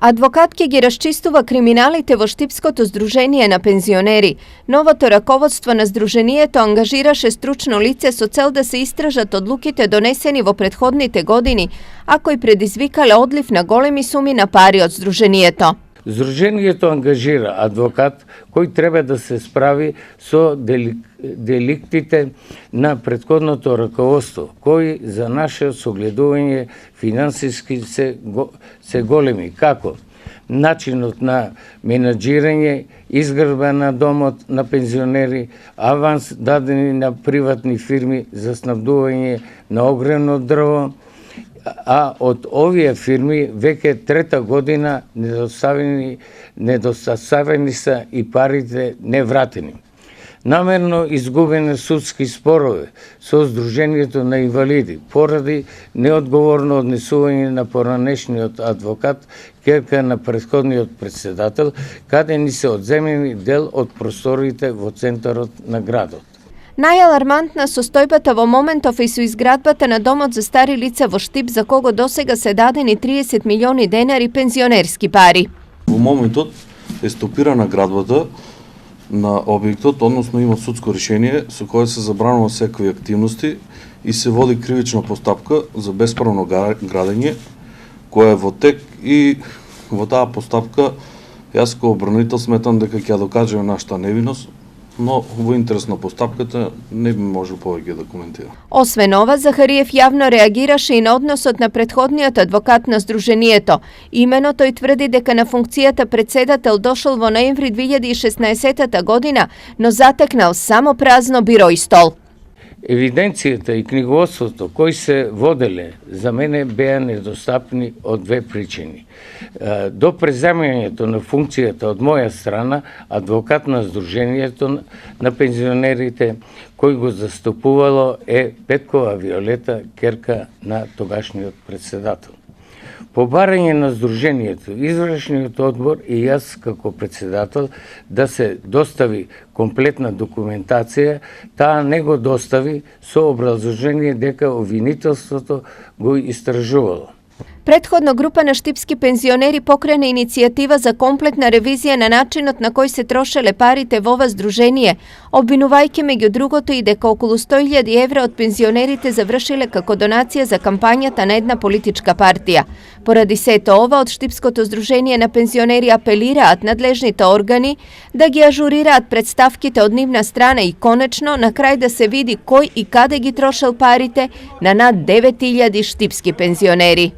Адвокатке ги расчистува криминалите во Штипското здружение на пензионери. Новото раководство на здруженијето ангажираше стручно лице со цел да се истражат одлуките донесени во претходните години, а кои предизвикале одлив на големи суми на пари од здруженијето. Здруженијето ангажира адвокат кој треба да се справи со деликтите на претходното раководство, кои за наше согледување финансиски се големи, како начинот на менаџирање, изградба на домот на пензионери, аванс дадени на приватни фирми за снабдување на огревно дрво, а од овие фирми веќе трета година недоставени са и парите невратени. Намерно изгубени судски спорове со Здруженијето на инвалиди поради неодговорно однесување на поранешниот адвокат керка на претходниот председател, каде ни се одземени дел од просториите во центарот на градот. Најалармантна состојбата во моментов и со изградбата на домот за стари лица во Штип, за кого досега се дадени 30 милиони денари пензионерски пари. Во моментот е стопирана градбата на објектот, односно има судско решение со кое се забранува секои активности и се води кривична постапка за бесправно градење, која е во тек, и во таа постапка јас како обранител сметам дека ќе докажеме нашата невиност, но во интерес на постапката не би можел повеќе да коментира. Освен ова, Захариев јавно реагираше и на односот на претходниот адвокат на здруженијето. Имено тој тврди дека на функцијата председател дошол во ноември 2016 година, но затекнал само празно биро и стол. Евиденцијата и книговодството кои се воделе за мене беа недостапни од две причини. До преземањето на функцијата од моја страна, адвокат на Здруженијето на пензионерите кој го заступувало е Петкова Виолета, керка на тогашниот председател. По барање на Здруженијето, извршниот одбор и јас како председател да се достави комплетна документација, таа не го достави со образложение дека обвинителството го истражувало. Претходно група на штипски пензионери покрена иницијатива за комплетна ревизија на начинот на кој се трошеле парите во ова здружение, обвинувајќи меѓу другото и дека околу 100.000 евра од пензионерите завршиле како донација за кампањата на една политичка партија. Поради сето ова, од Штипското здружение на пензионери апелираат надлежните органи да ги ажурираат представките од нивна страна и конечно на крај да се види кој и каде ги трошел парите на над 9.000 штипски пензионери.